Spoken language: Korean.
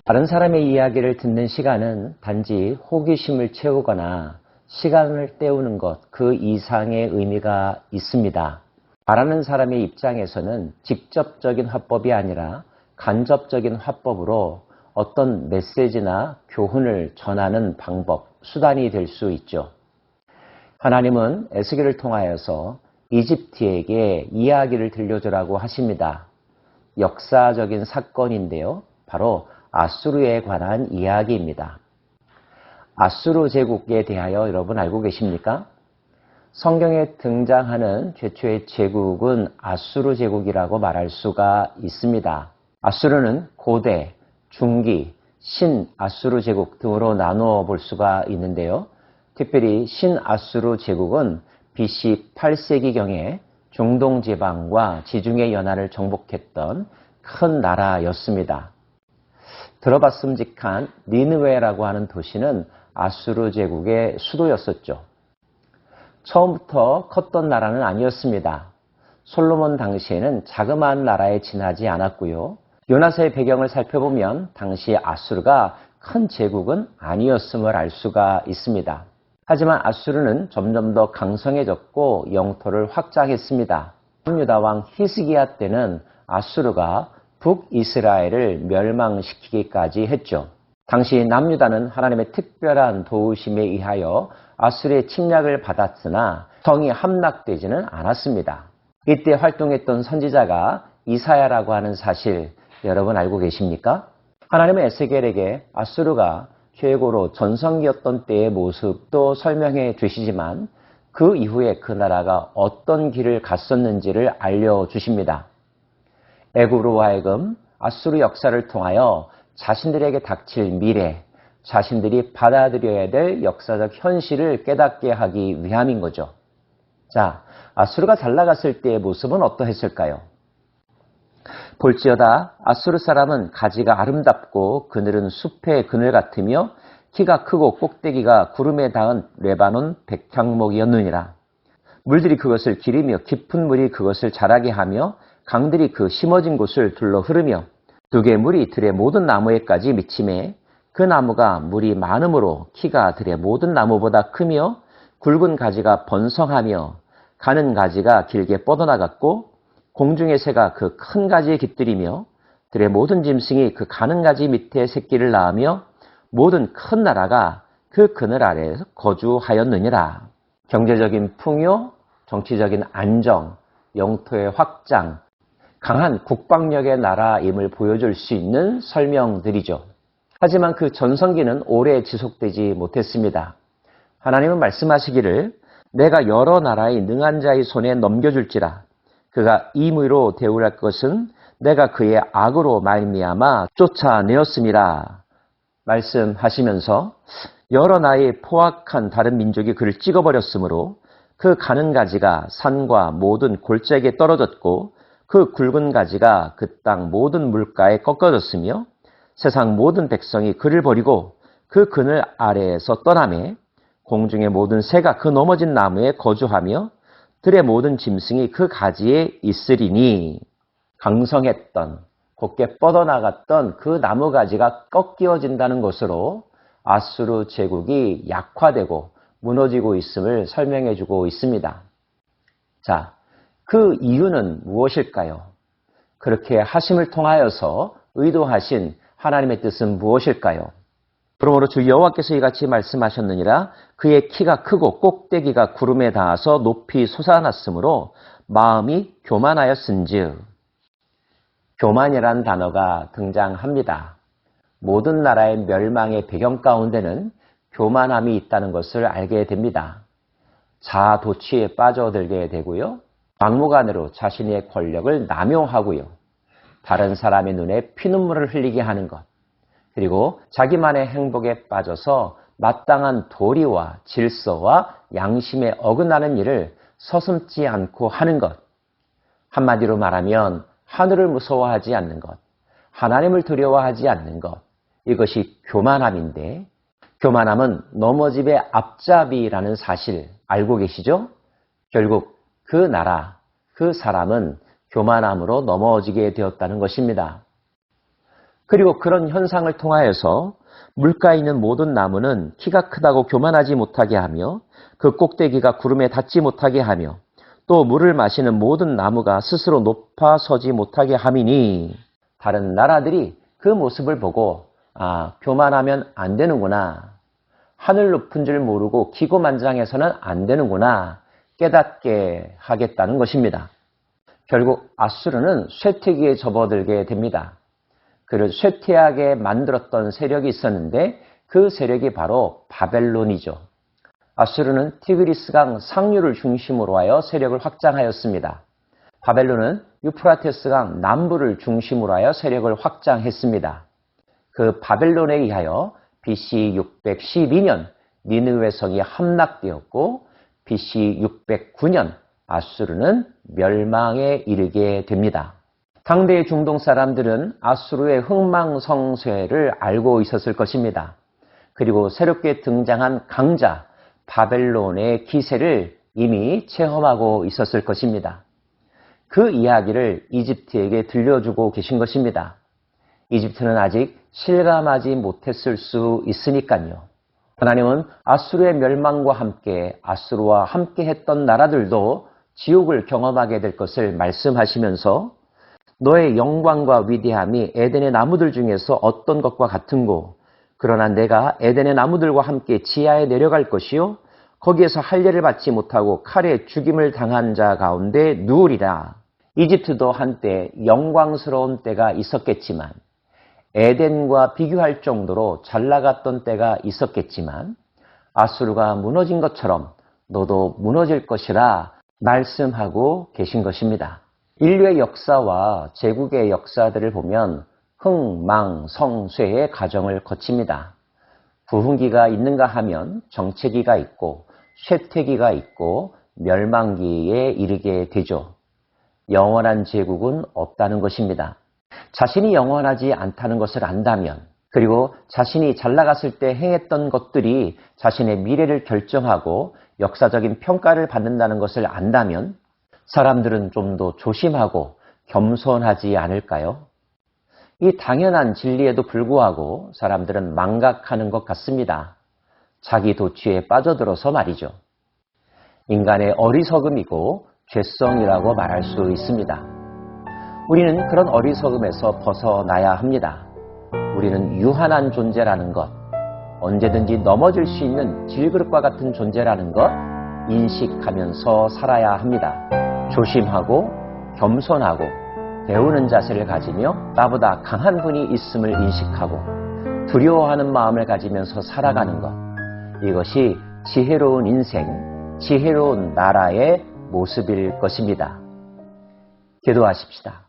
다른 사람의 이야기를 듣는 시간은 단지 호기심을 채우거나 시간을 때우는 것 그 이상의 의미가 있습니다. 말하는 사람의 입장에서는 직접적인 화법이 아니라 간접적인 화법으로 어떤 메시지나 교훈을 전하는 방법, 수단이 될 수 있죠. 하나님은 에스겔을 통하여서 이집트에게 이야기를 들려주라고 하십니다. 역사적인 사건인데요. 바로 아수르에 관한 이야기입니다. 아수르 제국에 대하여 여러분 알고 계십니까? 성경에 등장하는 최초의 제국은 아수르 제국이라고 말할 수가 있습니다. 아수르는 고대, 중기, 신아수르 제국 등으로 나누어 볼 수가 있는데요. 특별히 신아수르 제국은 BC 8세기경에 중동 지방과 지중해 연안을 정복했던 큰 나라였습니다. 들어봤음직한 니느웨라고 하는 도시는 아수르 제국의 수도였었죠. 처음부터 컸던 나라는 아니었습니다. 솔로몬 당시에는 자그마한 나라에 지나지 않았고요. 요나서의 배경을 살펴보면 당시 아수르가 큰 제국은 아니었음을 알 수가 있습니다. 하지만 아수르는 점점 더 강성해졌고 영토를 확장했습니다. 남유다 왕 히스기야 때는 아수르가 북이스라엘을 멸망시키기까지 했죠. 당시 남유다는 하나님의 특별한 도우심에 의하여 아수르의 침략을 받았으나 성이 함락되지는 않았습니다. 이때 활동했던 선지자가 이사야라고 하는 사실 여러분 알고 계십니까? 하나님은 에스겔에게 아수르가 최고로 전성기였던 때의 모습도 설명해 주시지만 그 이후에 그 나라가 어떤 길을 갔었는지를 알려주십니다. 애굽으로 하여금 아수르 역사를 통하여 자신들에게 닥칠 미래, 자신들이 받아들여야 될 역사적 현실을 깨닫게 하기 위함인 거죠. 자, 아수르가 잘 나갔을 때의 모습은 어떠했을까요? 볼지어다 아수르 사람은 가지가 아름답고 그늘은 숲의 그늘 같으며 키가 크고 꼭대기가 구름에 닿은 레바논 백향목이었느니라. 물들이 그것을 기리며 깊은 물이 그것을 자라게 하며 강들이 그 심어진 곳을 둘러 흐르며 두 개의 물이 들의 모든 나무에까지 미치매 그 나무가 물이 많으므로 키가 들의 모든 나무보다 크며 굵은 가지가 번성하며 가는 가지가 길게 뻗어나갔고 공중의 새가 그 큰 가지에 깃들이며 들의 모든 짐승이 그 가는 가지 밑에 새끼를 낳으며 모든 큰 나라가 그 그늘 아래에서 거주하였느니라. 경제적인 풍요, 정치적인 안정, 영토의 확장, 강한 국방력의 나라임을 보여줄 수 있는 설명들이죠. 하지만 그 전성기는 오래 지속되지 못했습니다. 하나님은 말씀하시기를 내가 여러 나라의 능한 자의 손에 넘겨줄지라 그가 임의로 대우할 것은 내가 그의 악으로 말미암아 쫓아내었음이라 말씀하시면서 여러 나라의 포악한 다른 민족이 그를 찍어버렸으므로 그 가는 가지가 산과 모든 골짜기에 떨어졌고 그 굵은 가지가 그 땅 모든 물가에 꺾어졌으며 세상 모든 백성이 그를 버리고 그 그늘 아래에서 떠나매 공중의 모든 새가 그 넘어진 나무에 거주하며 들의 모든 짐승이 그 가지에 있으리니 강성했던 곱게 뻗어나갔던 그 나무 가지가 꺾여진다는 것으로 아수르 제국이 약화되고 무너지고 있음을 설명해 주고 있습니다. 자, 그 이유는 무엇일까요? 그렇게 하심을 통하여서 의도하신 하나님의 뜻은 무엇일까요? 그러므로 주 여호와께서 이같이 말씀하셨느니라 그의 키가 크고 꼭대기가 구름에 닿아서 높이 솟아났으므로 마음이 교만하였은즉 교만이란 단어가 등장합니다. 모든 나라의 멸망의 배경 가운데는 교만함이 있다는 것을 알게 됩니다. 자아도취에 빠져들게 되고요. 막무가내로 자신의 권력을 남용하고요. 다른 사람의 눈에 피눈물을 흘리게 하는 것. 그리고 자기만의 행복에 빠져서 마땅한 도리와 질서와 양심에 어긋나는 일을 서슴지 않고 하는 것. 한마디로 말하면 하늘을 무서워하지 않는 것, 하나님을 두려워하지 않는 것. 이것이 교만함인데 교만함은 넘어집의 앞잡이라는 사실 알고 계시죠? 결국 그 나라, 그 사람은 교만함으로 넘어지게 되었다는 것입니다. 그리고 그런 현상을 통하여서 물가에 있는 모든 나무는 키가 크다고 교만하지 못하게 하며 그 꼭대기가 구름에 닿지 못하게 하며 또 물을 마시는 모든 나무가 스스로 높아 서지 못하게 함이니, 다른 나라들이 그 모습을 보고 교만하면 안 되는구나, 하늘 높은 줄 모르고 기고만장해서는 안 되는구나 깨닫게 하겠다는 것입니다. 결국 아수르는 쇠퇴기에 접어들게 됩니다. 그를 쇠퇴하게 만들었던 세력이 있었는데 그 세력이 바로 바벨론이죠. 아수르는 티그리스강 상류를 중심으로 하여 세력을 확장하였습니다. 바벨론은 유프라테스강 남부를 중심으로 하여 세력을 확장했습니다. 그 바벨론에 의하여 BC 612년 니느웨 성이 함락되었고 BC 609년 아수르는 멸망에 이르게 됩니다. 당대의 중동 사람들은 아수르의 흥망성쇠를 알고 있었을 것입니다. 그리고 새롭게 등장한 강자 바벨론의 기세를 이미 체험하고 있었을 것입니다. 그 이야기를 이집트에게 들려주고 계신 것입니다. 이집트는 아직 실감하지 못했을 수 있으니까요. 하나님은 아수르의 멸망과 함께 아수르와 함께 했던 나라들도 지옥을 경험하게 될 것을 말씀하시면서 너의 영광과 위대함이 에덴의 나무들 중에서 어떤 것과 같은고, 그러나 내가 에덴의 나무들과 함께 지하에 내려갈 것이요 거기에서 할례를 받지 못하고 칼에 죽임을 당한 자 가운데 누우리라. 이집트도 한때 영광스러운 때가 있었겠지만, 에덴과 비교할 정도로 잘 나갔던 때가 있었겠지만 아수르가 무너진 것처럼 너도 무너질 것이라 말씀하고 계신 것입니다. 인류의 역사와 제국의 역사들을 보면 흥망성쇠의 과정을 거칩니다. 부흥기가 있는가 하면 정체기가 있고 쇠퇴기가 있고 멸망기에 이르게 되죠. 영원한 제국은 없다는 것입니다. 자신이 영원하지 않다는 것을 안다면, 그리고 자신이 잘 나갔을 때 행했던 것들이 자신의 미래를 결정하고 역사적인 평가를 받는다는 것을 안다면 사람들은 좀 더 조심하고 겸손하지 않을까요? 이 당연한 진리에도 불구하고 사람들은 망각하는 것 같습니다. 자기 도취에 빠져들어서 말이죠. 인간의 어리석음이고 죄성이라고 말할 수 있습니다. 우리는 그런 어리석음에서 벗어나야 합니다. 우리는 유한한 존재라는 것, 언제든지 넘어질 수 있는 질그릇과 같은 존재라는 것 인식하면서 살아야 합니다. 조심하고 겸손하고 배우는 자세를 가지며 나보다 강한 분이 있음을 인식하고 두려워하는 마음을 가지면서 살아가는 것, 이것이 지혜로운 인생, 지혜로운 나라의 모습일 것입니다. 기도하십시다.